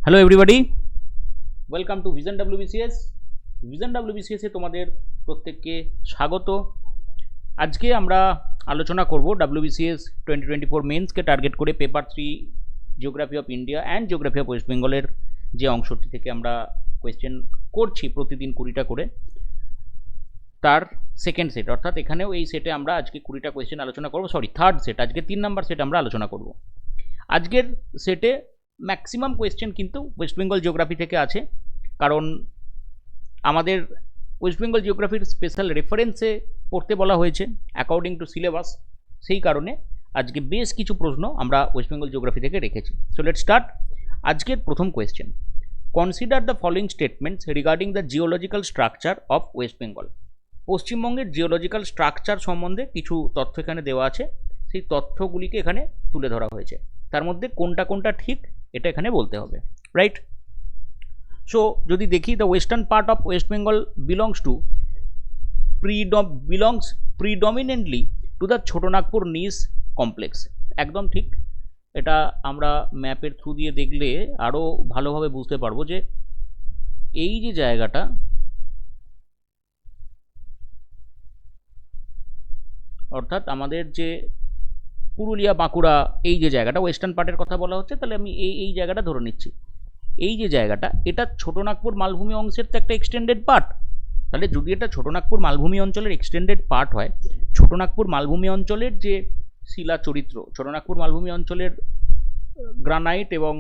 Hello everybody, welcome to vision WBCS। Vision WBCS এ তোমাদের প্রত্যেককে স্বাগত। আজকে আমরা আলোচনা করব WBCS 2024 মেন্সকে টার্গেট করে paper 3 geography of India and geography of West বেঙ্গলের যে অংশটি থেকে আমরা কোয়েশ্চেন করছি প্রতিদিন 20টা করে, তার সেকেন্ড সেট, অর্থাৎ এখানেও এই সেটে আমরা আজকে 20টা কোয়েশ্চেন আলোচনা করব। থার্ড সেট, আজকে 3 নাম্বার সেট আমরা আলোচনা করব। আজকের সেটে ম্যাক্সিমাম কোয়েশ্চেন কিন্তু ওয়েস্ট বেঙ্গল জিওগ্রাফি থেকে আছে, কারণ আমাদের ওয়েস্ট বেঙ্গল জিওগ্রাফির স্পেশাল রেফারেন্সে পড়তে বলা হয়েছে অ্যাকর্ডিং টু সিলেবাস। সেই কারণে আজকে বেশ কিছু প্রশ্ন আমরা ওয়েস্ট বেঙ্গল জিওগ্রাফি থেকে রেখেছি। So let's start. আজকের প্রথম question, consider the following statements regarding the geological structure of West Bengal. পশ্চিমবঙ্গের জিওলজিক্যাল স্ট্রাকচার সম্বন্ধে কিছু তথ্য এখানে দেওয়া আছে, সেই তথ্যগুলিকে এখানে তুলে ধরা হয়েছে। তার মধ্যে কোনটা কোনটা ঠিক এটা এখানে বলতে হবে, রাইট? সো যদি দেখি, the western part of West Bengal belongs predominantly to the Chotanagpur নিস কমপ্লেক্স। একদম ঠিক। এটা আমরা ম্যাপের থ্রু দিয়ে দেখলে আরও ভালোভাবে বুঝতে পারবো যে এই যে জায়গাটা, অর্থাৎ আমাদের যে পুরুলিয়া বাঁকুড়া এই যে জায়গাটা ওয়েস্টার্ন পার্টের কথা বলা হচ্ছে, তাহলে আমি এই জায়গাটা ধরে নিচ্ছি। এই যে জায়গাটা, এটা ছোটনাগপুর মালভূমি অংশের তো একটা এক্সটেন্ডেড পার্ট। তাহলে যদি এটা ছোটনাগপুর মালভূমি অঞ্চলের এক্সটেন্ডেড পার্ট হয়, ছোটনাগপুর মালভূমি অঞ্চলের যে শিলা চরিত্র, ছোটনাগপুর মালভূমি অঞ্চলের গ্রানাইট এবং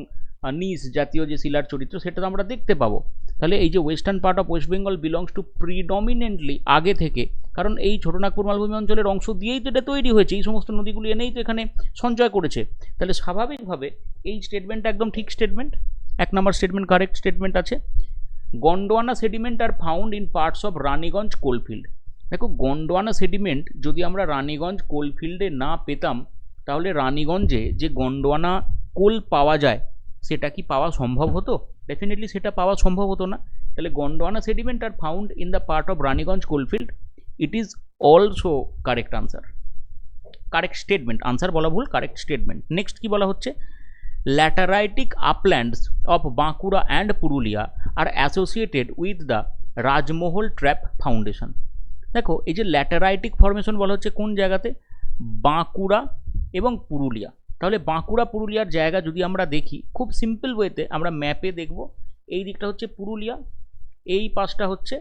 নিস জাতীয় যে শিলার চরিত্র, সেটা তো আমরা দেখতে পাবো। তাহলে এই যে western part of West Bengal belongs to predominantly, আগে থেকে, কারণ এই ছোটনাগপুর মালভূমি অঞ্চলের অংশ দিয়েই তো এটা তৈরি হয়েছে, এই সমস্ত নদীগুলি এনেই তো এখানে সঞ্চয় করেছে। তাহলে স্বাভাবিকভাবে এই স্টেটমেন্টটা একদম ঠিক স্টেটমেন্ট। 1 নম্বর স্টেটমেন্ট কারেক্ট স্টেটমেন্ট আছে। Gondwana sediment are found in parts of Raniganj coalfield. দেখো, গন্ডোয়ানা সেডিমেন্ট যদি আমরা রানীগঞ্জ কোলফিল্ডে না পেতাম, তাহলে রানীগঞ্জে যে গন্ডোয়ানা কোল পাওয়া যায় সেটা কি পাওয়া সম্ভব হতো? ডেফিনেটলি সেটা পাওয়া সম্ভব হতো না। তাহলে Gondwana sediment are found in the part of Raniganj coalfield, it is also correct answer, correct statement. Answer বলা ভুল, কারেক্ট স্টেটমেন্ট। নেক্সট কি বলা হচ্ছে, lateritic uplands of Bankura and Purulia are associated with the Rajmahal trap foundation. দেখো, এই যে ল্যাটারাইটিক ফরমেশন বলা হচ্ছে কোন জায়গাতে, বাঁকুড়া এবং পুরুলিয়া। তাহলে বাঁকুড়া পুরুলিয়ার জায়গা যদি আমরা দেখি খুব সিম্পল ওয়েতে, আমরা ম্যাপে দেখব এই দিকটা হচ্ছে পুরুলিয়া, এই পাশটা হচ্ছে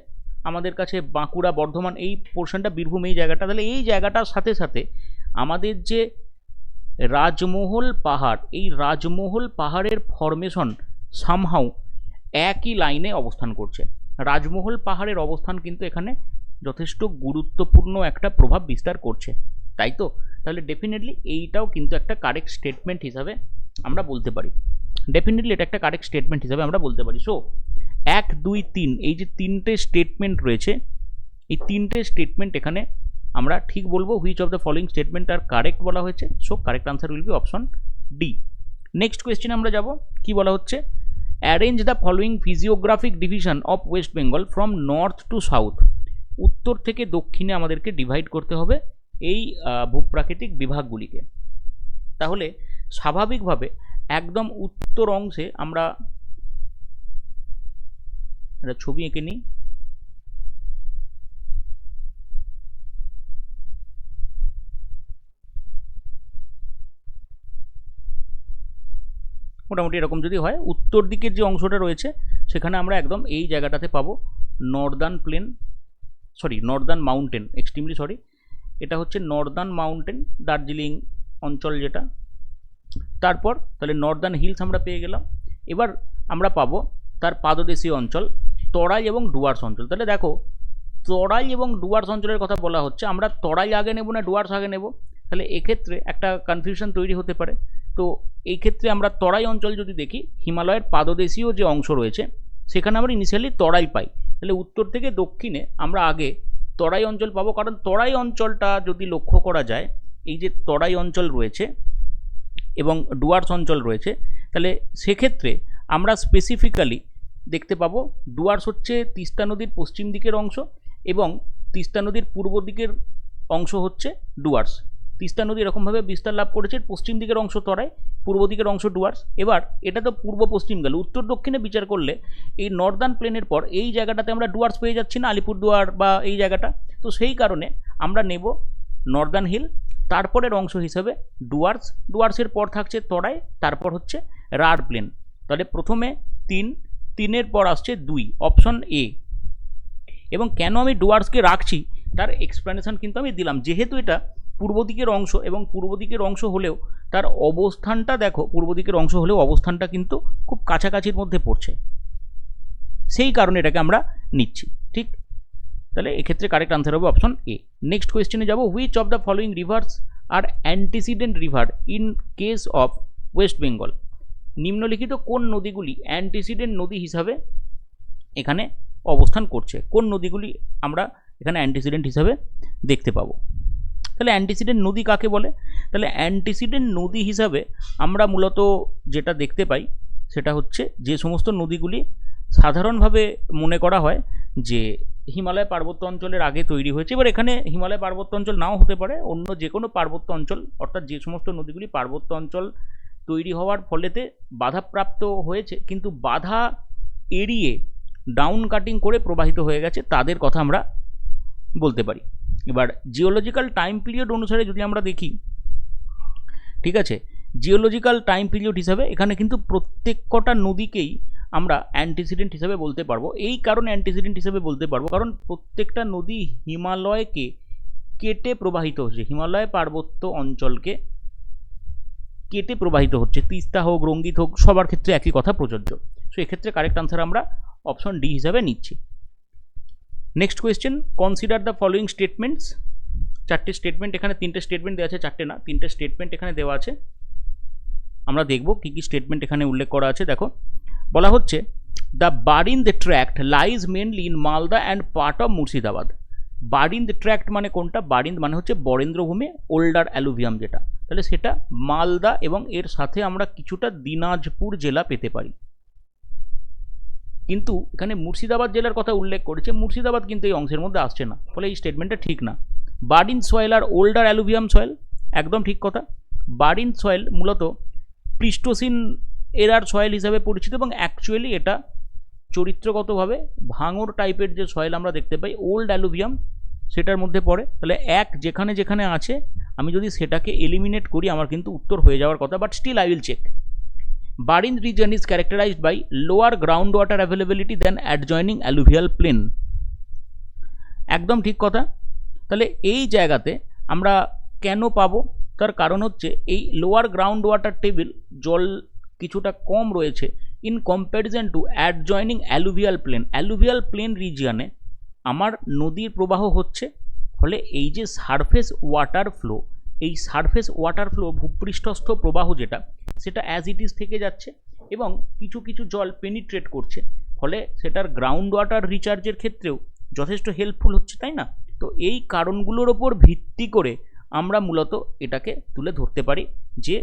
আমাদের কাছে বাঁকুড়া বর্ধমান, এই পোর্শনটা বীরভূম, এই জায়গাটা। তাহলে এই জায়গাটার সাথে সাথে আমাদের যে রাজমহল পাহাড়, এই রাজমহল পাহাড়ের ফরমেশন সামহাউ একই লাইনে অবস্থান করছে। রাজমহল পাহাড়ের অবস্থান কিন্তু এখানে যথেষ্ট গুরুত্বপূর্ণ একটা প্রভাব বিস্তার করছে, তাই তো? তাহলে ডেফিনেটলি এইটাও কিন্তু একটা কারেক্ট স্টেটমেন্ট হিসাবে আমরা বলতে পারি। ডেফিনেটলি এটা একটা কারেক্ট স্টেটমেন্ট হিসাবে আমরা বলতে পারি। সো 1, 2, 3 এই যে 3টে স্টেটমেন্ট রয়েছে, এই 3টে স্টেটমেন্ট এখানে আমরা ঠিক বলবো which of the following statement are correct বলা হয়েছে। So correct answer will be option D. Next question আমরা যাব, কি বলা হচ্ছে, arrange the following physiographic division of West Bengal from north to south. উত্তর থেকে দক্ষিণে আমাদেরকে ডিভাইড করতে হবে এই ভূপ্রাকৃতিক বিভাগগুলিকে। তাহলে স্বাভাবিকভাবে একদম উত্তর অংশে আমরা একটা ছবি এঁকে নিই। মোটামুটি এরকম যদি হয়, উত্তর দিকের যে অংশটা রয়েছে সেখানে আমরা একদম এই জায়গাটাতে পাবো নর্দার্ন মাউন্টেন, এক্সট্রিমলি সরি, এটা হচ্ছে নর্দার্ন মাউন্টেন দার্জিলিং অঞ্চল যেটা। তারপর তাহলে নর্দার্ন হিলস আমরা পেয়ে গেলাম। এবার আমরা পাবো তার পাদদেশীয় অঞ্চল তরাই এবং ডুয়ার্স অঞ্চল। তাহলে দেখো, তরাই এবং ডুয়ার্স অঞ্চলের কথা বলা হচ্ছে, আমরা তরাই আগে নেব না ডুয়ার্স আগে নেব? তাহলে এক্ষেত্রে একটা কনফিউশন তৈরি হতে পারে। তো এই ক্ষেত্রে আমরা তরাই অঞ্চল যদি দেখি, হিমালয়ের পাদদেশীয় যে অংশ রয়েছে সেখানে আমরা ইনিশিয়ালি তরাই পাই। তাহলে উত্তর থেকে দক্ষিণে আমরা আগে তরাই অঞ্চল পাবো, কারণ তরাই অঞ্চলটা যদি লক্ষ্য করা যায়, এই যে তরাই অঞ্চল রয়েছে এবং ডুয়ার্স অঞ্চল রয়েছে, তাহলে সেক্ষেত্রে আমরা স্পেসিফিক্যালি দেখতে পাবো ডুয়ার্স হচ্ছে তিস্তা নদীর পশ্চিম দিকের অংশ এবং তিস্তা নদীর পূর্ব দিকের অংশ হচ্ছে ডুয়ার্স। তিস্তা নদী এরকমভাবে বিস্তার লাভ করেছে, পশ্চিম দিকের অংশ তরাই, পূর্ব দিকের অংশ ডুয়ার্স। এবার এটা তো পূর্ব পশ্চিম গেল, উত্তর দক্ষিণে বিচার করলে এই নর্দার্ন প্লেনের পর এই জায়গাটাতে আমরা ডুয়ার্স পেয়ে যাচ্ছি না, আলিপুরদুয়ার বা এই জায়গাটা। তো সেই কারণে আমরা নেব নর্দার্ন হিল, তারপরের অংশ হিসাবে ডুয়ার্স, ডুয়ার্সের পর থাকছে তরাই, তারপর হচ্ছে রাঢ় প্লেন। তাহলে প্রথমে 3, 3-এর পর আসছে 2, অপশন এ। এবং কেন আমি ডুয়ার্সকে রাখছি তার এক্সপ্লেনেশন কিন্তু আমি দিলাম, যেহেতু এটা পূর্ব দিকের অংশ এবং পূর্ব দিকের অংশ হলেও তার অবস্থানটা দেখো, পূর্ব দিকের অংশ হলেও অবস্থানটা কিন্তু খুব কাছাকাছির মধ্যে পড়ছে, সেই কারণে এটাকে আমরা নিচ্ছি। ঠিক, তাহলে এক্ষেত্রে কারেক্ট আনসার হবে অপশন এ। নেক্সট কোয়েশ্চেনে যাব, which of the following rivers are antecedent river in case of West Bengal? নিম্নলিখিত কোন নদীগুলি অ্যান্টিসিডেন্ট নদী হিসাবে এখানে অবস্থান করছে? কোন নদীগুলি আমরা এখানে অ্যান্টিসিডেন্ট হিসাবে দেখতে পাবো? তাহলে অ্যান্টিসিডেন্ট নদী কাকে বলে? তাহলে অ্যান্টিসিডেন্ট নদী হিসাবে আমরা মূলত যেটা দেখতে পাই সেটা হচ্ছে যে সমস্ত নদীগুলি সাধারণভাবে মনে করা হয় যে হিমালয় পার্বত্য অঞ্চলের আগে তৈরি হয়েছে। এবার এখানে হিমালয় পার্বত্য অঞ্চল নাও হতে পারে, অন্য যে কোনো পার্বত্য অঞ্চল, অর্থাৎ যে সমস্ত নদীগুলি পার্বত্য অঞ্চল তৈরি হওয়ার ফলেতে বাধাপ্রাপ্ত হয়েছে কিন্তু বাধা এড়িয়ে ডাউন কাটিং করে প্রবাহিত হয়ে গেছে, তাদের কথা আমরা বলতে পারি। এবার জিওলজিক্যাল টাইম পিরিয়ড অনুসারে যদি আমরা দেখি, ঠিক আছে, জিওলজিক্যাল টাইম পিরিয়ড হিসাবে এখানে কিন্তু প্রত্যেক কটা নদীকেই আমরা অ্যান্টিসিডেন্ট হিসাবে বলতে পারবো। এই কারণে অ্যান্টিসিডেন্ট হিসাবে বলতে পারবো কারণ প্রত্যেকটা নদী হিমালয়কে কেটে প্রবাহিত হচ্ছে, হিমালয় পার্বত্য অঞ্চলকে কেটে প্রবাহিত হচ্ছে। তিস্তা হোক, রঙ্গিত হোক, সবার ক্ষেত্রে একই কথা প্রযোজ্য। সো এক্ষেত্রে কারেক্ট আনসার আমরা অপশন ডি হিসাবে নিচ্ছি। Next question, consider the following statements. 4টে স্টেটমেন্ট, এখানে 3টে স্টেটমেন্ট দেওয়া আছে, 4টে না 3টে স্টেটমেন্ট এখানে দেওয়া আছে। আমরা দেখব কী কী স্টেটমেন্ট এখানে উল্লেখ করা আছে। দেখো, বলা হচ্ছে the Barind tract lies mainly in Malda and part of Murshidabad. Barind tract মানে কোনটা? বারিন্দ মানে হচ্ছে বরেন্দ্রভূমি, ওল্ডার অ্যালুভিয়াম যেটা, তাহলে সেটা মালদা এবং এর সাথে আমরা কিছুটা দিনাজপুর জেলা পেতে পারি। কিন্তু এখানে মুর্শিদাবাদ জেলার কথা উল্লেখ করেছে, মুর্শিদাবাদ কিন্তু এই অংশের মধ্যে আসছে না, ফলে এই স্টেটমেন্টটা ঠিক না। বারিন্দ সয়েল আর ওল্ডার অ্যালুভিয়াম সয়েল, একদম ঠিক কথা। বারিন্দ সয়েল মূলত প্লিস্টোসিন এরার সয়েল হিসাবে পরিচিত এবং অ্যাকচুয়ালি এটা চরিত্রগতভাবে ভাঙর টাইপের যে সয়েল আমরা দেখতে পাই, ওল্ড অ্যালুভিয়াম সেটার মধ্যে পড়ে। তাহলে এক যেখানে যেখানে আছে আমি যদি সেটাকে এলিমিনেট করি আমার কিন্তু উত্তর হয়ে যাওয়ার কথা, but still I will check. Barind region is characterised by lower ground water availability than adjoining alluvial plain, একদম ঠিক কথা। তাহলে এই জায়গাতে আমরা কেন পাবো? তার কারণ হচ্ছে এই লোয়ার গ্রাউন্ড ওয়াটার টেবিল জল কিছুটা কম রয়েছে in comparison to adjoining alluvial plain. Alluvial plain রিজিয়নে আমার নদীর প্রবাহ হচ্ছে, ফলে এই যে সারফেস ওয়াটার ফ্লো, এই সারফেস ওয়াটার ফ্লো ভূপৃষ্ঠস্থ প্রবাহ যেটা, সেটা অ্যাজ ইট ইজ থেকে যাচ্ছে এবং কিছু কিছু জল পেনিট্রেট করছে, ফলে সেটার গ্রাউন্ড ওয়াটার রিচার্জের ক্ষেত্রেও যথেষ্ট হেল্পফুল হচ্ছে, তাই না? তো এই কারণগুলোর ওপর ভিত্তি করে আমরা মূলত এটাকে তুলে ধরতে পারি যে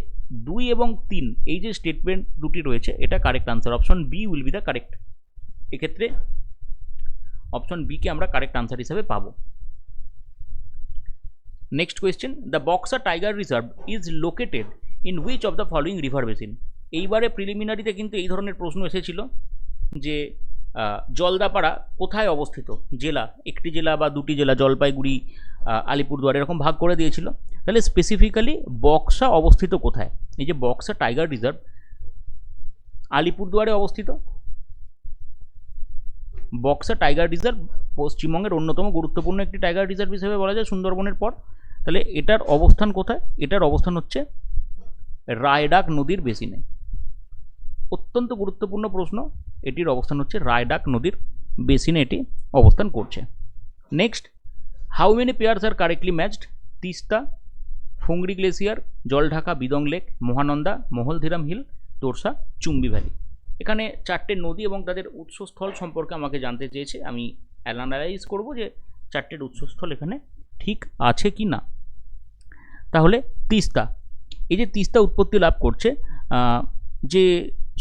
2 এবং 3 এই যে স্টেটমেন্ট দুটি রয়েছে এটা correct answer. Option B will be the correct. এক্ষেত্রে অপশন বিকে আমরা কারেক্ট আনসার হিসেবে পাবো। Next question, the Buxa tiger reserve is located in which of the following river basin. এইবারে প্রিলিমিনারিতে কিন্তু এই ধরনের প্রশ্ন এসেছিল যে জলদাপাড়া কোথায় অবস্থিত, জেলা, একটি জেলা বা দুটি জেলা, জলপাইগুড়ি, আলিপুরদুয়ার এরকম ভাগ করে দিয়েছিল। তাহলে স্পেসিফিক্যালি বক্সা অবস্থিত কোথায়? এই যে বক্সা টাইগার রিজার্ভ আলিপুরদুয়ারে অবস্থিত। বক্সা টাইগার রিজার্ভ পশ্চিমবঙ্গের অন্যতম গুরুত্বপূর্ণ একটি টাইগার রিজার্ভ হিসেবে বলা যায় সুন্দরবনের পর। তাহলে এটার অবস্থান কোথায়? এটার অবস্থান হচ্ছে রায়ডাক নদীর বেসিনে। অত্যন্ত গুরুত্বপূর্ণ প্রশ্ন, এটির অবস্থান হচ্ছে রায়ডাক নদীর বেসিনে এটি অবস্থান করছে। Next, how many pairs are correctly matched? Teesta, Phungri glacier, Jaldhaka Bidang lake, Mahananda, Mahaldiram hill, Torsa, Chumbi valley. এখানে 4টে নদী এবং তাদের উৎসস্থল সম্পর্কে আমাকে জানতে চেয়েছে, আমি অ্যানালাইজ করব যে 4টের উৎসস্থল এখানে ঠিক আছে কি না। তাহলে তিস্তা, এই যে তিস্তা উৎপত্তি লাভ করছে যে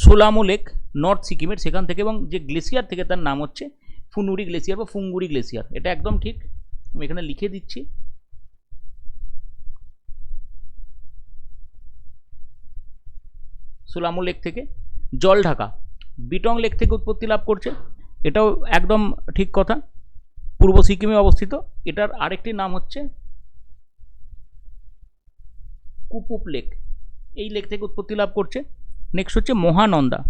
সোলামো লেক নর্থ সিকিমের সেখান থেকে, এবং যে গ্লেসিয়ার থেকে তার নাম হচ্ছে ফুনুরি গ্লেসিয়ার বা ফুঙ্গুরি গ্লেসিয়ার, এটা একদম ঠিক, আমি এখানে লিখে দিচ্ছি। সোলামো লেক থেকে। জলঢাকা বিটং লেক থেকে উৎপত্তি লাভ করছে, এটাও একদম ঠিক কথা, পূর্ব সিকিমে অবস্থিত। এটার আরেকটি নাম হচ্ছে কুপুপ লেক, এই লেক থেকে উৎপত্তি লাভ করছে। নেক্সট হচ্ছে মহানন্দা,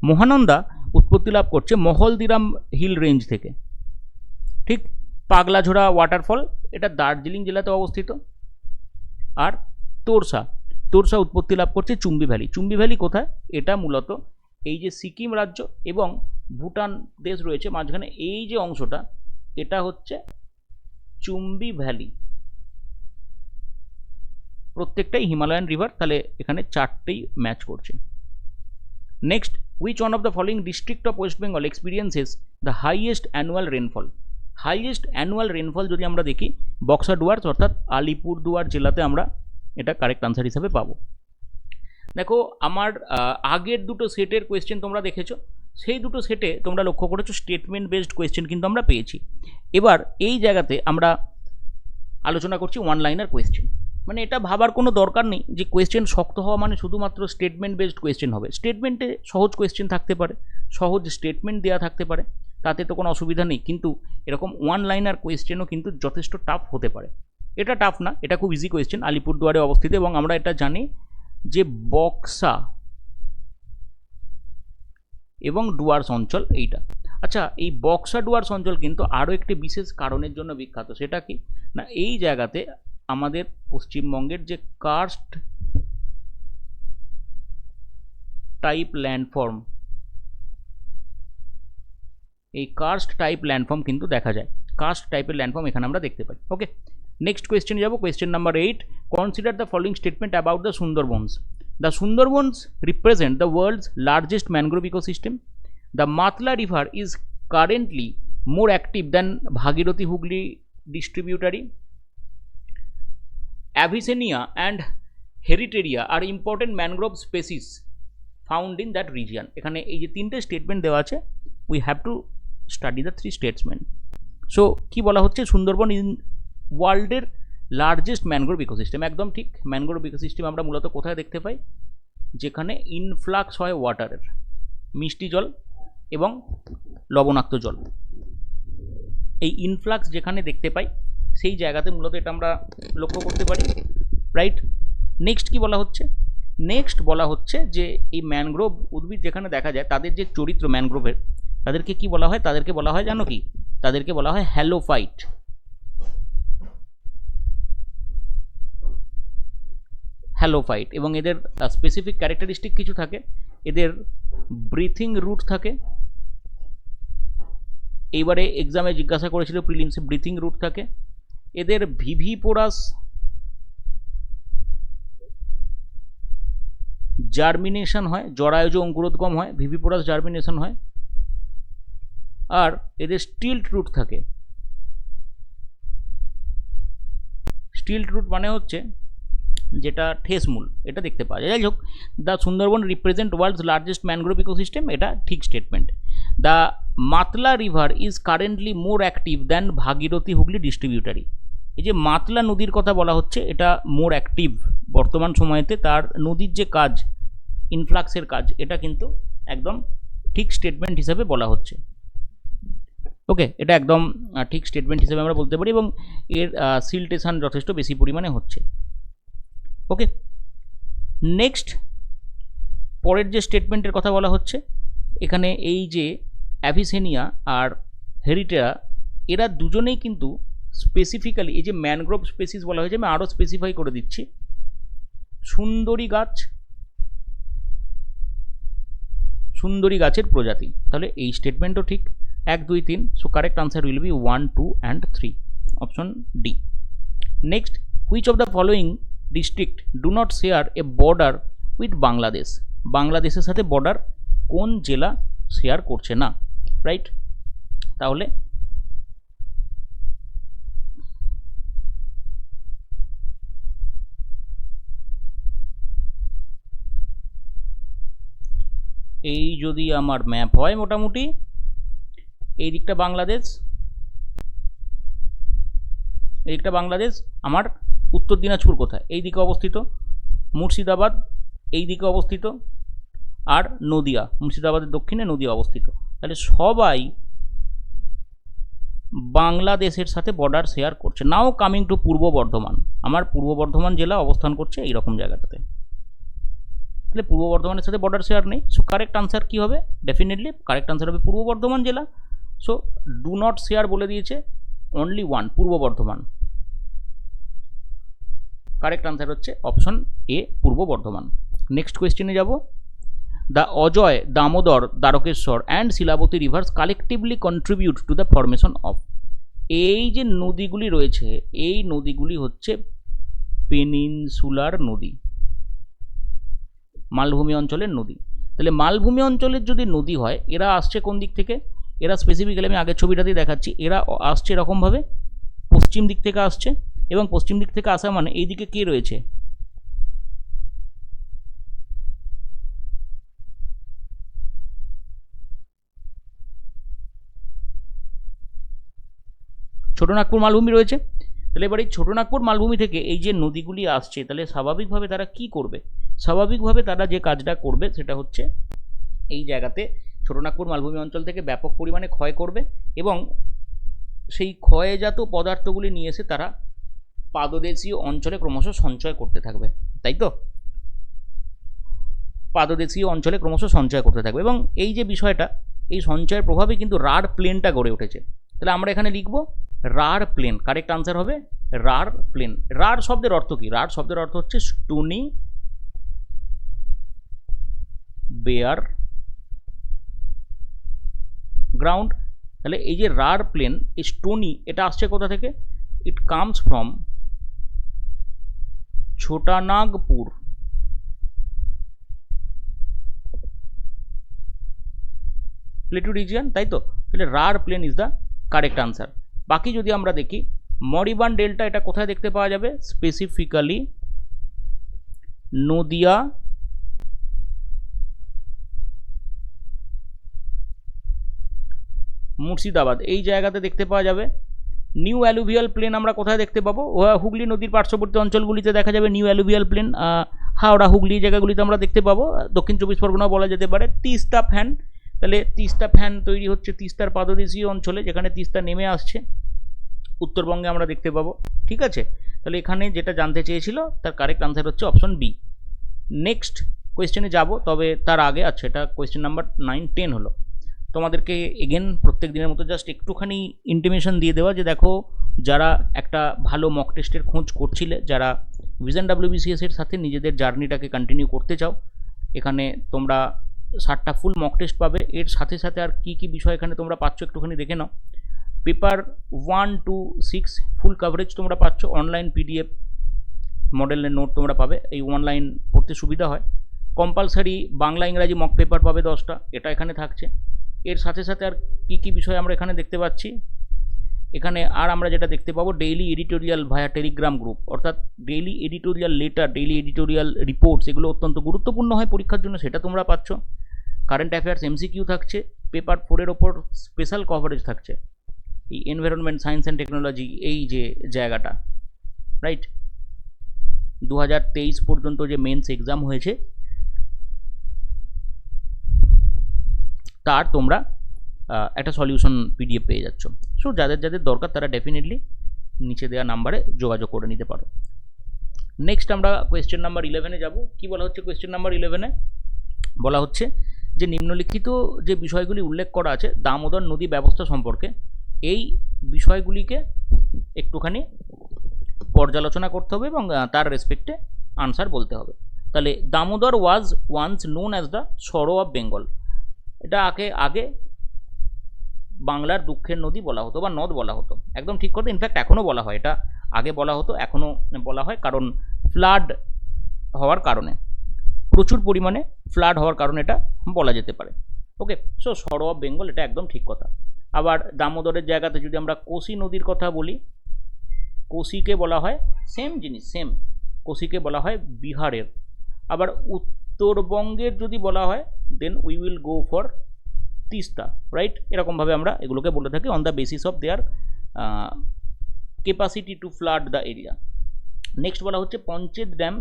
মহানন্দা উৎপত্তি লাভ করছে মহলদিরাম হিল রেঞ্জ থেকে, ঠিক। পাগলাঝোড়া ওয়াটারফল, এটা দার্জিলিং জেলাতে অবস্থিত। আর তোরসা, তোরসা উৎপত্তি লাভ করছে চুম্বি ভ্যালি। চুম্বি ভ্যালি কোথায়? এটা মূলত এই যে সিকিম রাজ্য এবং ভুটান দেশ রয়েছে মাঝখানে, এই যে অংশটা, এটা হচ্ছে চুম্বি ভ্যালি। প্রত্যেকটাই হিমালয়ান রিভার, তাহলে এখানে চারটেই ম্যাচ করছে। Next, which one of the following district of West Bengal experiences the highest annual rainfall? Highest annual rainfall যদি আমরা দেখি, বক্সা ডুয়ার্স অর্থাৎ আলিপুরদুয়ার জেলাতে আমরা এটা কারেক্ট আনসার হিসাবে পাবো। দেখো আমার আগের দুটো সেটের কোয়েশ্চেন তোমরা দেখেছো, সেই দুটো সেটে তোমরা লক্ষ্য করেছো স্টেটমেন্ট বেসড কোয়েশ্চেন কিন্তু আমরা পেয়েছি। এবার এই জায়গাতে আমরা আলোচনা করছি ওয়ান লাইনার কোয়েশ্চেন। মানে এটা ভাবার কোনো দরকার নেই যে কোয়েশ্চেন শক্ত হওয়া মানে শুধুমাত্র স্টেটমেন্ট বেসড কোয়েশ্চেন হবে। স্টেটমেন্টে সহজ কোয়েশ্চেন থাকতে পারে, সহজ স্টেটমেন্ট দেওয়া থাকতে পারে, তাতে তো কোনো অসুবিধা নেই, কিন্তু এরকম ওয়ান লাইনার কোয়েশ্চেনও কিন্তু যথেষ্ট টাফ হতে পারে। এটা টাফ না, এটা খুব ইজি কোয়েশ্চেন, আলিপুরদুয়ারে অবস্থিত, এবং আমরা এটা জানি যে বক্সা এবং ডুয়ার্স অঞ্চল এইটা। আচ্ছা, এই বক্সা ডুয়ার্স অঞ্চল কিন্তু আরও একটি বিশেষ কারণের জন্য বিখ্যাত, সেটা কি না, এই জায়গাতে আমাদের পশ্চিমবঙ্গের যে কার্স্ট টাইপ ল্যান্ডফর্ম, এই কার্স্ট টাইপ ল্যান্ডফর্ম কিন্তু দেখা যায়, কার্স্ট টাইপের ল্যান্ডফর্ম এখানে আমরা দেখতে পাই। ওকে, নেক্সট কোয়েশ্চেন যাব, question number 8। Consider the following statement about the Sundarbans. The Sundarbans represent the world's largest mangrove ecosystem. The Matla river is currently more active than Bhagirathi Hooghly distributary. Avicennia and Heritaria are important mangrove species found in that region. এখানে এই যে তিনটে statement দেওয়া আছে, we have to study the three statements. So কি বলা হচ্ছে, Sundarban in ওয়ার্ল্ডের লার্জেস্ট ম্যানগ্রোভ ইকোসিস্টেম, একদম ঠিক। ম্যানগ্রোভ ইকোসিস্টেম আমরা মূলত কোথায় দেখতে পাই? যেখানে ইনফ্লাক্স হয় ওয়াটারের, মিষ্টি জল এবং লবণাক্ত জল, এই ইনফ্লাক্স যেখানে দেখতে পাই সেই জায়গাতে মূলত এটা আমরা লক্ষ্য করতে পারি, রাইট। নেক্সট কি বলা হচ্ছে? নেক্সট বলা হচ্ছে যে এই ম্যানগ্রোভ উদ্ভিদ যেখানে দেখা যায় তাদের যে চরিত্র ম্যানগ্রোভের, তাদেরকে কি বলা হয়? তাদেরকে বলা হয় জানো কি? তাদেরকে বলা হয় হ্যালোফাইট। হ্যালোফাইট, এবং এদের স্পেসিফিক ক্যারেক্টারিস্টিক কিছু থাকে, এদের ব্রিথিং রুট থাকে। এইবারে এক্সামে জিজ্ঞাসা করেছিল প্রিলিমসে, ব্রিথিং রুট থাকে। এদের ভিভিপোরাস জার্মিনেশন হয়, জরায়ুজ অঙ্কুরোদ্গম হয়, ভিভিপোরাস জার্মিনেশন হয়। আর এদের স্টিল্ট রুট থাকে। স্টিল্ট রুট মানে হচ্ছে যেটা ঠেস মূল, এটা দেখতে পাওয়া যায়। যাই হোক, the Sundarban represent world's largest mangrove ecosystem, এটা ঠিক statement. The Matla river is currently more active than Bhagirathi Hooghly distributary. এই যে মাতলা নদীর কথা বলা হচ্ছে, এটা মোর অ্যাক্টিভ বর্তমান সময়তে, তার নদীর যে কাজ, ইনফ্লাক্সের কাজ, এটা কিন্তু একদম ঠিক স্টেটমেন্ট হিসাবে বলা হচ্ছে। ওকে, এটা একদম ঠিক স্টেটমেন্ট হিসেবে আমরা বলতে পারি, এবং এর সিলটেশন যথেষ্ট বেশি পরিমাণে হচ্ছে। ওকে, নেক্সট পরের যে স্টেটমেন্টের কথা বলা হচ্ছে, এখানে এই যে অ্যাভিসেনিয়া আর হেরিটেরা, এরা দুজনেই কিন্তু স্পেসিফিক্যালি এই যে ম্যানগ্রোভ স্পেসিস বলা হয়েছে, আমি আরও স্পেসিফাই করে দিচ্ছি, সুন্দরী গাছ, সুন্দরী গাছের প্রজাতি। তাহলে এই স্টেটমেন্টও ঠিক, 1, 2, 3। So correct answer will B 1, 2 and 3, option D. Next, which of the following district do not share A border with Bangladesh? বাংলাদেশের সাথে বর্ডার কোন জেলা শেয়ার করছে না, রাইট? তাহলে এই যদি আমার ম্যাপ হয়, মোটামুটি এই দিকটা বাংলাদেশ, এই দিকটা বাংলাদেশ। আমার উত্তর দিনাজপুর কোথায়? এই দিকে অবস্থিত। মুর্শিদাবাদ এই দিকে অবস্থিত। আর নদিয়া, মুর্শিদাবাদের দক্ষিণে নদিয়া অবস্থিত। তাহলে সবাই বাংলাদেশের সাথে বর্ডার শেয়ার করছে। নাও কামিং টু পূর্ব বর্ধমান, আমার পূর্ব বর্ধমান জেলা অবস্থান করছে এইরকম জায়গাটাতে। তাহলে পূর্ব বর্ধমানের সাথে বর্ডার শেয়ার নেই। সো কারেক্ট আনসার কী হবে? ডেফিনেটলি কারেক্ট আনসার হবে পূর্ব বর্ধমান জেলা। সো ডু নট শেয়ার বলে দিয়েছে, only one, Purba Bardhaman. Correct answer হচ্ছে option A, Purba Bardhaman. Next কোয়েশ্চেনে যাব। The Ajay, Damodar, Dwarakeswar and Shilabati rivers collectively contribute to the formation of. এই যে নদীগুলি রয়েছে, এই নদীগুলি হচ্ছে পেনিনসুলার নদী, মালভূমি অঞ্চলের নদী। তাহলে মালভূমি অঞ্চলের যদি নদী হয়, এরা আসছে কোন দিক থেকে? এরা স্পেসিফিক্যালি আমি আগের ছবিটাতেই দেখাচ্ছি, এরা আসছে এরকমভাবে পশ্চিম দিক থেকে আসছে, এবং পশ্চিম দিক থেকে আসা মানে এই দিকে কে রয়েছে? ছোটনাগপুর মালভূমি রয়েছে। তাহলে এবার এই ছোটনাগপুর মালভূমি থেকে এই যে নদীগুলি আসছে, তাহলে স্বাভাবিকভাবে তারা কি করবে? স্বাভাবিকভাবে তারা যে কাজটা করবে সেটা হচ্ছে এই জায়গাতে ছোটনাগপুর মালভূমি অঞ্চল থেকে ব্যাপক পরিমাণে ক্ষয় করবে, এবং সেই ক্ষয়জাত পদার্থগুলি নিয়ে এসে তারা পাদদেশীয় অঞ্চলে ক্রমশ সঞ্চয় করতে থাকবে, তাই তো? পাদদেশীয় অঞ্চলে ক্রমশ সঞ্চয় করতে থাকবে, এবং এই যে বিষয়টা, এই সঞ্চয়ের প্রভাবে কিন্তু রাঢ় প্লেনটা গড়ে উঠেছে। তাহলে আমরা এখানে লিখব রাঢ় প্লেন। কারেক্ট আনসার হবে রাঢ় প্লেন। রাঢ় শব্দের অর্থ কি? রাঢ় শব্দের অর্থ হচ্ছে স্টোনি বেয়ার গ্রাউন্ড। তাহলে এই যে রাঢ় প্লেন, এই স্টোনি, এটা আসছে কোথা থেকে? It comes from Chotanagpur plateau region, তাই তো? তাহলে Rarh plain is the correct answer. বাকি যদি আমরা দেখি, মরিবান ডেল্টা এটা কোথায় দেখতে পাওয়া যাবে? স্পেসিফিক্যালি নদিয়া, মুর্শিদাবাদ, এই জায়গাতে দেখতে পাওয়া যাবে। নিউ অ্যালুভিয়াল প্লেন আমরা কোথায় দেখতে পাবো? হুগলি নদীর পার্শ্ববর্তী অঞ্চলগুলিতে দেখা যাবে new alluvial plain. Howrah, Hooghly জায়গাগুলিতে আমরা দেখতে পাবো। দক্ষিণ চব্বিশ পরগনাও বলা যেতে পারে। তিস্তা ফ্যান, তাহলে তিস্তা ফ্যান তৈরি হচ্ছে তিস্তার পাদদেশীয় অঞ্চলে, যেখানে তিস্তা নেমে আসছে, উত্তরবঙ্গে আমরা দেখতে পাবো। ঠিক আছে, তাহলে এখানে যেটা জানতে চেয়েছিল তার কারেক্ট আনসার হচ্ছে অপশন বি। নেক্সট কোয়েশ্চেনে যাব, তবে তার আগে, আচ্ছা এটা কোয়েশ্চেন নাম্বার 9, 10 হলো। তোমাদেরকে এগেন প্রত্যেক দিনের মতো জাস্ট একটুখানি ইন্টিমেশন দিয়ে দেওয়া যে দেখো, যারা একটা ভালো মক টেস্টের খোঁজ করছিলে, যারা ভিশন WBCS এর সাথে নিজেদের জার্নিটাকে কন্টিনিউ করতে চাও, এখানে তোমরা 7টা ফুল মক টেস্ট পাবে। এর সাথে সাথে আর কি কি বিষয় এখানে তোমরা পাচ্ছ একটুখানি দেখে নাও। পেপার 1 to 6 ফুল কভারেজ তোমরা পাচ্ছ। অনলাইন PDF মডেলের নোট তোমরা পাবে, এই অনলাইন পড়তে সুবিধা হয়। কম্পালসারি বাংলা ইংরাজি মক পেপার পাবে 10টা, এটা এখানে থাকছে। এর সাথে সাথে আর কি কি বিষয় আমরা এখানে দেখতে পাচ্ছি? এখানে আর আমরা যেটা দেখতে পাবো, ডেইলি এডিটোরিয়াল ভায়া টেলিগ্রাম গ্রুপ, অর্থাৎ daily editorial letter, daily editorial reports, এগুলো অত্যন্ত গুরুত্বপূর্ণ হয় পরীক্ষার জন্য, সেটা তোমরা পাচ্ছ। কারেন্ট অ্যাফেয়ার্স MCQ থাকছে। পেপার 4-এর ওপর স্পেশাল কভারেজ থাকছে, এই এনভায়রনমেন্ট, সায়েন্স অ্যান্ড টেকনোলজি, এই যে জায়গাটা, রাইট? 2023 পর্যন্ত যে মেন্স এক্সাম হয়েছে তার তোমরা একটা সলিউশন PDF পেয়ে যাচ্ছ। সো যাদের যাদের দরকার তারা ডেফিনেটলি নিচে দেওয়া নাম্বারে যোগাযোগ করে নিতে পারো। নেক্সট আমরা কোয়েশ্চেন নাম্বার 11-এ যাব। কি বলা হচ্ছে কোয়েশ্চেন নাম্বার 11-এ? বলা হচ্ছে যে নিম্নলিখিত যে বিষয়গুলি উল্লেখ করা আছে দামোদর নদী ব্যবস্থা সম্পর্কে, এই বিষয়গুলিকে একটুখানি পর্যালোচনা করতে হবে এবং তার রেসপেক্টে আনসার বলতে হবে। তাহলে Damodar was once known as the sorrow of Bengal. এটা আগে বাংলার দুঃখের নদী বলা হতো বা নদ বলা হতো, একদম ঠিক কথা। ইনফ্যাক্ট এখনও বলা হয়, এটা আগে বলা হতো, এখনও বলা হয়, কারণ ফ্লাড হওয়ার কারণে, প্রচুর পরিমাণে ফ্লাড হওয়ার কারণে এটা বলা যেতে পারে। ওকে, সো সরো অফ বেঙ্গল, এটা একদম ঠিক কথা। আবার দামোদরের জায়গাতে যদি আমরা কোসি নদীর কথা বলি, কোসিকে বলা হয় সেম জিনিস, সেম, কোসিকে বলা হয় বিহারের। আবার উত্তরবঙ্গের যদি বলা হয় then we will go for Teesta, right? এরকমভাবে আমরা এগুলোকে বলে থাকি on the basis of their capacity to flood the area. Next বলা হচ্ছে Panchet dam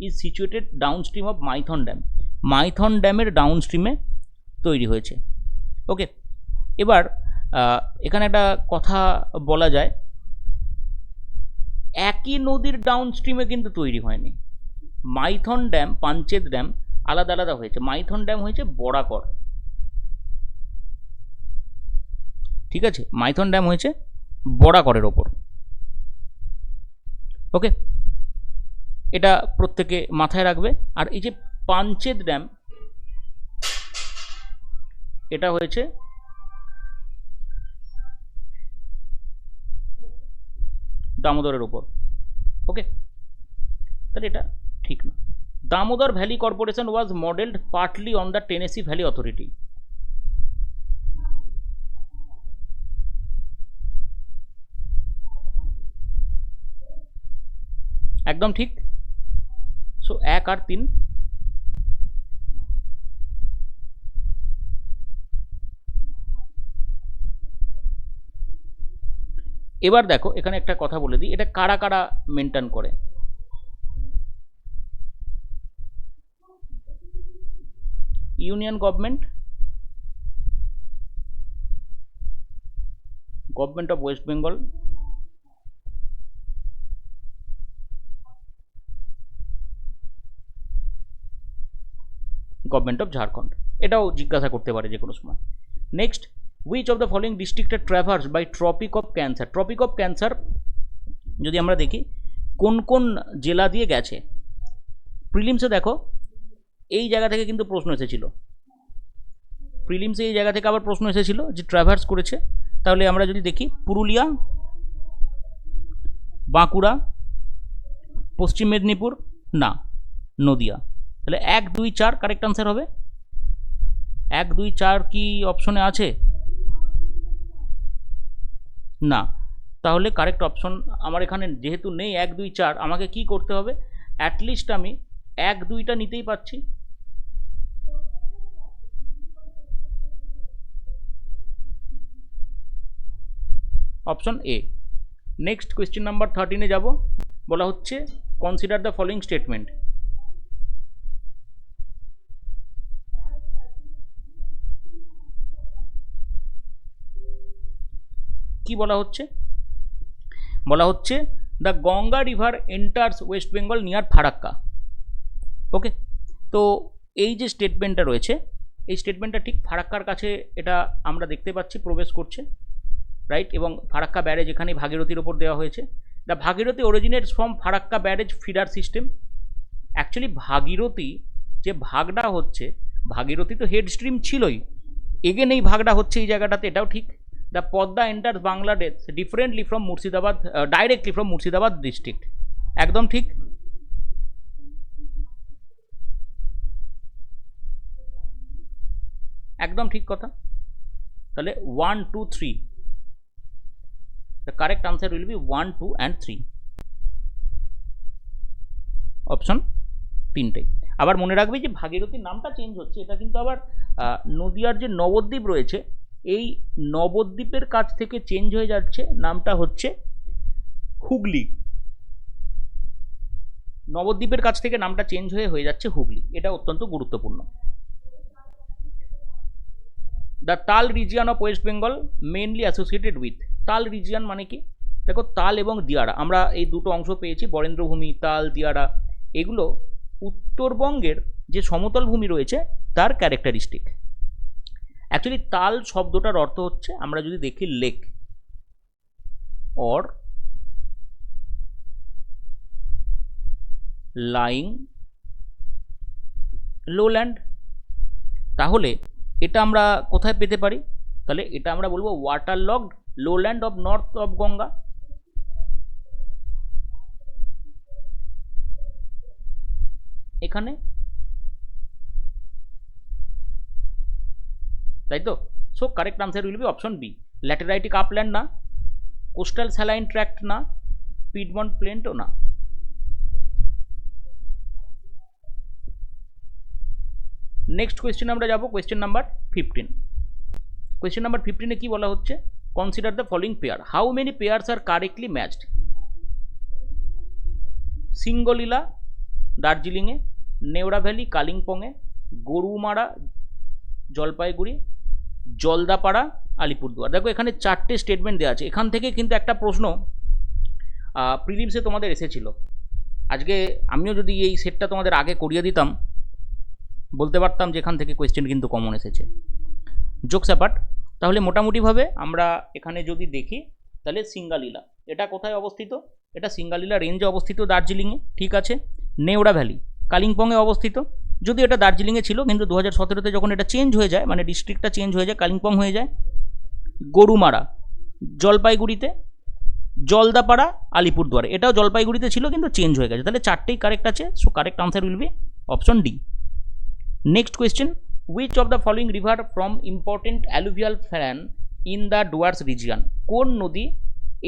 is situated downstream of Maithon dam. Maithon ড্যামের ডাউনস্ট্রিমে তৈরি হয়েছে। ওকে, এবার এখানে একটা কথা বলা যায়, একই নদীর ডাউনস্ট্রিমে কিন্তু তৈরি হয়নি। মাইথন ড্যাম, পাঞ্চেত ড্যাম আলাদা আলাদা হয়েছে। মাইথন ড্যাম হয়েছে বরাকর, ঠিক আছে, মাইথন ড্যাম হয়েছে বরাকরের ওপর। ওকে, এটা প্রত্যেকে মাথায় রাখবে। আর এই যে পাঞ্চেত ড্যাম, এটা হয়েছে দামোদরের ওপর। ওকে, তাহলে এটা ঠিক না। Damodar valley corporation was modelled partly on the Tennessee valley authority. একদম ঠিক। সো 1 আর 3। এবার দেখো এখানে একটা কথা বলে দিই, এটা কারা কারা মেনটেন করে। Union government, government of West Bengal, government of Jharkhand, এটাও জিজ্ঞাসা করতে পারে যে কোনো সময়। Next, which of the following district are traverse by tropic of cancer. Tropic of cancer যদি আমরা দেখি কোন কোন জেলা দিয়ে গেছে, প্রিলিমসে দেখো এই জায়গা থেকে কিন্তু প্রশ্ন এসেছিল, প্রিলিমসে এই জায়গা থেকে আবার প্রশ্ন এসেছিল যে ট্রাভার্স করেছে। তাহলে আমরা যদি দেখি পুরুলিয়া, বাঁকুড়া, পশ্চিম মেদিনীপুর, না নদিয়া। তাহলে 1, 2, 4 কারেক্ট আনসার হবে। 1, 2, 4 কি অপশনে আছে? না। তাহলে কারেক্ট অপশন আমার এখানে যেহেতু নেই 1, 2, 4, আমাকে কি করতে হবে, অ্যাটলিস্ট আমি 1, 2টা নিতেই পাচ্ছি। Option A. Next question number 13-এ যাব। বলা হচ্ছে কনসিডার দ্য ফলোইং স্টেটমেন্ট। কি বলা হচ্ছে? বলা হচ্ছে the Ganga river enters West Bengal near Farakka. Okay, তো এই যে স্টেটমেন্টটা রয়েছে, এই স্টেটমেন্টটা ঠিক ফারাক্কার কাছে এটা আমরা দেখতে পাচ্ছি প্রবেশ করছে, রাইট। এবং ফারাক্কা ব্যারেজ এখানে ভাগীরথীর ওপর দেওয়া হয়েছে। The Bhagirathi originates from Farakka barrage feeder system. Actually Bhagirathi যে ভাগটা হচ্ছে, ভাগীরথী তো হেড স্ট্রিম ছিলই, এগেন এই ভাগটা হচ্ছে এই জায়গাটাতে, এটাও ঠিক। The Padma enters Bangladesh differently from Murshidabad, directly from Murshidabad district. একদম ঠিক। একদম ঠিক কথা। তাহলে 1, 2, 3, the correct answer will be 1, 2 and 3, option 3টাই। আবার মনে রাখবে যে ভাগীরথীর নামটা চেঞ্জ হচ্ছে, এটা কিন্তু আবার নদিয়ার যে নবদ্বীপ রয়েছে, এই নবদ্বীপের কাছ থেকে চেঞ্জ হয়ে যাচ্ছে, নামটা হচ্ছে হুগলি। নবদ্বীপের কাছ থেকে নামটা চেঞ্জ হয়ে যাচ্ছে হুগলি, এটা অত্যন্ত গুরুত্বপূর্ণ। দ্য তাল region of West Bengal mainly associated with. তাল রিজিয়ন মানে কি? দেখো তাল এবং দিয়ারা, আমরা এই দুটো অংশ পেয়েছি, বরেন্দ্রভূমি, তাল, দিয়ারা, এগুলো উত্তরবঙ্গের যে সমতল ভূমি রয়েছে তার ক্যারেক্টারিস্টিক। অ্যাকচুয়ালি তাল শব্দটার অর্থ হচ্ছে, আমরা যদি দেখি, লেক অর লাইং লোল্যান্ড। তাহলে এটা আমরা কোথায় পেতে পারি? তাহলে এটা আমরা বলবো water logged lowland of north of Ganga. এখানে, তাই তো? So correct answer will be option B. Lateritic upland না, কোস্টাল স্যালাইন ট্র্যাক্ট না, পিডমন্ট প্লেন্টও না। নেক্সট কোয়েশ্চেন আমরা যাব, কোয়েশ্চেন নাম্বার 15। কোয়েশ্চেন নাম্বার 15-এ কি বলা হচ্ছে? Consider the following pair. How many pairs are correctly matched? Singalila দার্জিলিংয়ে, নেওড়া ভ্যালি কালিম্পংয়ে, গরুমারা, জলপাইগুড়ি, জলদাপাড়া, আলিপুরদুয়ার। দেখো এখানে 4টে স্টেটমেন্ট দেওয়া আছে। এখান থেকে কিন্তু একটা প্রশ্ন প্রিলিমসে তোমাদের এসেছিল। আজকে আমিও যদি এই সেটটা তোমাদের আগে করিয়ে দিতাম, বলতে পারতাম যে এখান থেকে কোয়েশ্চেন কিন্তু কমন এসেছে। জোকস অ্যাপার্ট, তাহলে মোটামুটিভাবে আমরা এখানে যদি দেখি তাহলে সিঙ্গালীলা এটা কোথায় অবস্থিত? এটা সিঙ্গালীলা রেঞ্জে অবস্থিত, দার্জিলিংয়ে। ঠিক আছে। নেওড়া ভ্যালি কালিম্পংয়ে অবস্থিত। যদি এটা দার্জিলিংয়ে ছিল, কিন্তু 2017-তে যখন এটা চেঞ্জ হয়ে যায়, মানে ডিস্ট্রিক্টটা চেঞ্জ হয়ে যায়, কালিম্পং হয়ে যায়। গরুমারা জলপাইগুড়িতে, জলদাপাড়া আলিপুরদুয়ার, এটাও জলপাইগুড়িতে ছিল কিন্তু চেঞ্জ হয়ে গেছে। তাহলে 4টেই কারেক্ট আছে। So correct answer will be option D. Next question, which of the following river from important alluvial fan in the Dwarf region? কোন নদী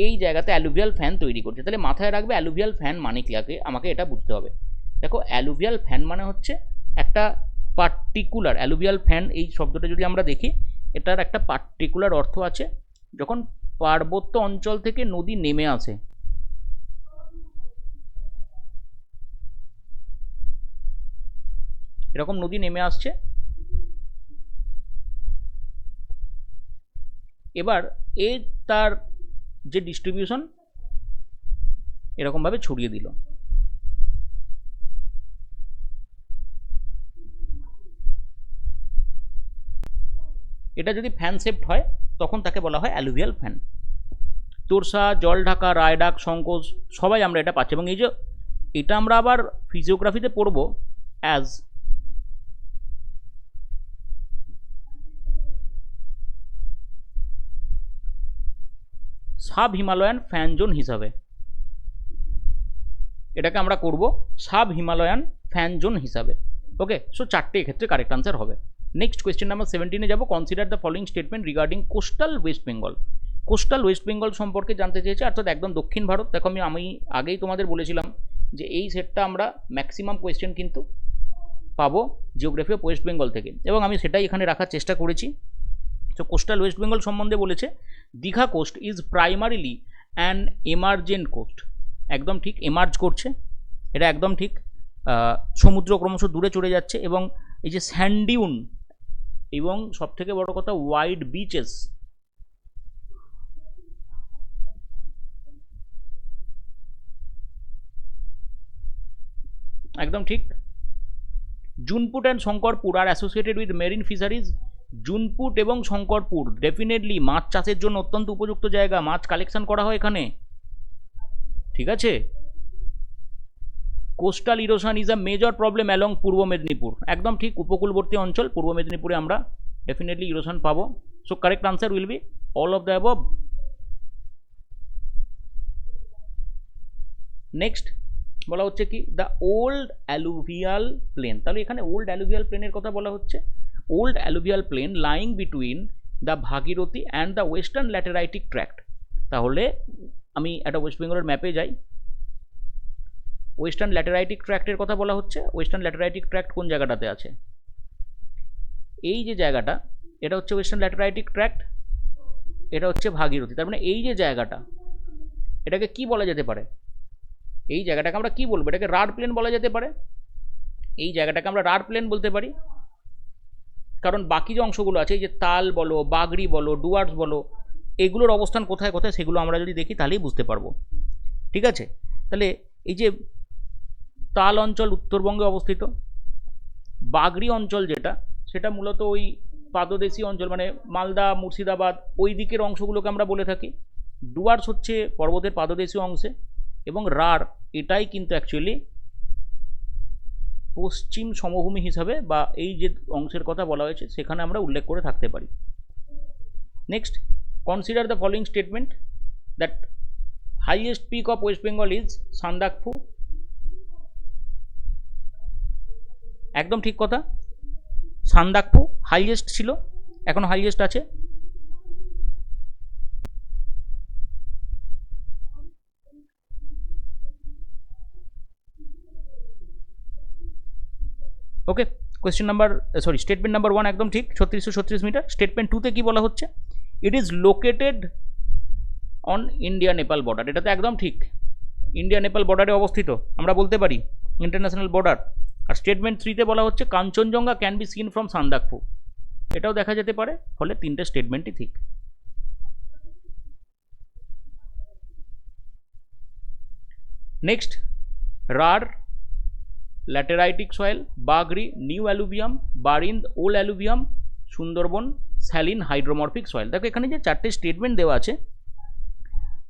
এই জায়গাতে অ্যালুভিয়াল ফ্যান তৈরি করছে? তাহলে মাথায় রাখবে অ্যালুভিয়াল ফ্যান মানে কি, আমাকে এটা বুঝতে হবে। দেখো অ্যালুভিয়াল ফ্যান মানে হচ্ছে একটা পার্টিকুলার, অ্যালুভিয়াল ফ্যান এই শব্দটা যদি আমরা দেখি, এটার একটা পার্টিকুলার অর্থ আছে। যখন পার্বত্য অঞ্চল থেকে নদী নেমে আসে, এরকম নদী নেমে আসছে, এবার তার যে ডিস্ট্রিবিউশন এরকমভাবে ছড়িয়ে দিল। এটা যদি ফ্যান শেপড হয় তখন তাকে বলা হয় অ্যালুভিয়াল ফ্যান। তোরসা, জলঢাকা, রায়ডাক, সংকোচ সবাই আমরা এটা পাচ্ছি। এবং এই যে এটা আমরা আবার ফিজিওগ্রাফিতে পড়ব as sub Himalayan fan zone হিসাবে, এটাকে আমরা করব সাব হিমালয়ান ফ্যান জোন হিসাবে। ওকে, সো 4টে এক্ষেত্রে কারেক্ট আনসার হবে। নেক্সট কোয়েশ্চেন নাম্বার 17-এ যাব। Consider the following statement regarding coastal West Bengal. Coastal West Bengal সম্পর্কে জানতে চেয়েছে, অর্থাৎ একদম দক্ষিণ ভারত। দেখো আমি আগেই তোমাদের বলেছিলাম যে এই সেটটা আমরা ম্যাক্সিমাম কোয়েশ্চেন কিন্তু পাবো জিওগ্রাফি অফ ওয়েস্ট বেঙ্গল থেকে, এবং আমি সেটাই এখানে রাখার চেষ্টা করেছি। তো কোস্টাল ওয়েস্ট বেঙ্গল সম্বন্ধে বলেছে, Digha coast is primarily an emergent coast. একদম ঠিক, এমার্জ করছে, এটা একদম ঠিক। সমুদ্র ক্রমশ দূরে চলে যাচ্ছে, এবং এই যে স্যান্ডিউন এবং সবথেকে বড় কথা ওয়াইড বিচেস, একদম ঠিক। Junput and Shankarpur R associated with marine fisheries. Junput এবং শঙ্করপুর ডেফিনেটলি মাছ চাষের জন্য অত্যন্ত উপযুক্ত জায়গা, মাছ কালেকশন করা হয় এখানে। ঠিক আছে। Coastal erosion is a major problem along পূর্ব মেদিনীপুর। একদম ঠিক, উপকূলবর্তী অঞ্চল পূর্ব মেদিনীপুরে আমরা ডেফিনেটলি ইরোশন পাবো। So correct answer will B all of the above. Next বলা হচ্ছে কি, দ্য ওল্ড অ্যালুভিয়াল প্লেন। তাহলে এখানে ওল্ড অ্যালুভিয়াল প্লেনের কথা বলা হচ্ছে। Old alluvial plain lying between the Bhagirathi and the western lateritic tract. তাহলে আমি একটা ওয়েস্ট বেঙ্গলের ম্যাপে যাই। ওয়েস্টার্ন ল্যাটেরাইটিক ট্র্যাক্টের কথা বলা হচ্ছে। ওয়েস্টার্ন ল্যাটেরাইটিক ট্র্যাক্ট কোন জায়গাটাতে আছে? এই যে জায়গাটা, এটা হচ্ছে ওয়েস্টার্ন ল্যাটেরাইটিক ট্র্যাক্ট, এটা হচ্ছে ভাগীরথী। তার মানে এই যে জায়গাটা, এটাকে কি বলা যেতে পারে? এই জায়গাটাকে আমরা কি বলবো? এটাকে রাড প্লেন বলা যেতে পারে। এই জায়গাটাকে আমরা রাড প্লেন বলতে পারি, কারণ বাকি যে অংশগুলো আছে, এই যে তাল বলো, বাগড়ি বলো, ডুয়ার্স বলো, এগুলোর অবস্থান কোথায় কোথায় সেগুলো আমরা যদি দেখি তাহলেই বুঝতে পারবো। ঠিক আছে। তাহলে এই যে তাল অঞ্চল উত্তরবঙ্গে অবস্থিত, বাগড়ি অঞ্চল যেটা, সেটা মূলত ওই পাদদেশী অঞ্চল, মানে মালদা, মুর্শিদাবাদ ওই দিকের অংশগুলোকে আমরা বলে থাকি। ডুয়ার্স হচ্ছে পর্বতের পাদদেশীয় অংশে, এবং রাঢ় এটাই কিন্তু অ্যাকচুয়ালি পশ্চিম সমভূমি হিসাবে বা এই যে অংশের কথা বলা হয়েছে সেখানে আমরা উল্লেখ করে থাকতে পারি। Next, consider the following statement that highest peak of West Bengal is Sandakphu. একদম ঠিক কথা, সান্দাকফু হাইয়েস্ট ছিল, এখন হাইয়েস্ট আছে। ওকে, কোয়েশ্চেন নাম্বার স্টেটমেন্ট নাম্বার 1 একদম ঠিক, 3636 মিটার। স্টেটমেন্ট 2তে কি বলা হচ্ছে? It is located on India Nepal border. এটা তো একদম ঠিক, ইন্ডিয়া নেপাল বর্ডারে অবস্থিত আমরা বলতে পারি, ইন্টারন্যাশনাল বর্ডার। আর স্টেটমেন্ট 3-তে বলা হচ্ছে Kanchenjunga can be seen from Sandakphu, এটাও দেখা যেতে পারে, ফলে তিনটে স্টেটমেন্টই ঠিক। নেক্সট, রার ল্যাটেরাইটিক সয়েল, বাগরি new অ্যালুভিয়াম, Barind old অ্যালুভিয়াম, Sundarban স্যালিন হাইড্রোমরফিক soil. দেখো এখানে যে চারটে স্টেটমেন্ট দেওয়া আছে,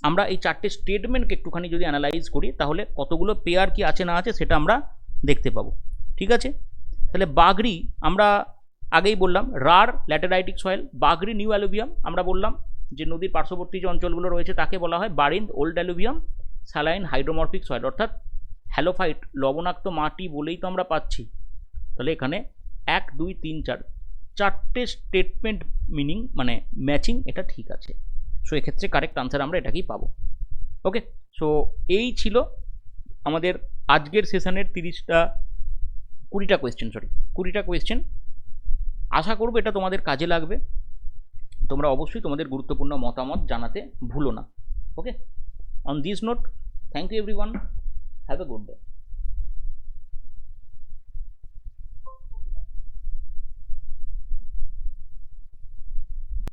আমরা এই চারটে স্টেটমেন্টকে একটুখানি যদি অ্যানালাইজ করি তাহলে কতগুলো পেয়ার কি আছে না আছে সেটা আমরা দেখতে পাবো। ঠিক আছে, তাহলে বাগরি আমরা আগেই বললাম রার ল্যাটেরাইটিক সয়েল, বাগরি নিউ অ্যালুভিয়াম আমরা বললাম যে নদীর পার্শ্ববর্তী যে অঞ্চলগুলো রয়েছে তাকে বলা হয় বারিন্দ ওল্ড অ্যালুভিয়াম, স্যালাইন হাইড্রোমরফিক সয়েল, অর্থাৎ হ্যালোফাইট লবণাক্ত মাটি বলেই তো আমরা পাচ্ছি। তাহলে এখানে 1 2 3 4 চারটে স্টেটমেন্ট মিনিং মানে ম্যাচিং, এটা ঠিক আছে। সো এক্ষেত্রে কারেক্ট আনসার আমরা এটাকেই পাবো। ওকে, সো এই ছিল আমাদের আজকের সেশনের 20টা কোয়েশ্চেন। আশা করবো এটা তোমাদের কাজে লাগবে। তোমরা অবশ্যই তোমাদের গুরুত্বপূর্ণ মতামত জানাতে ভুলো না। Okay, on this note, thank you everyone, have a good day.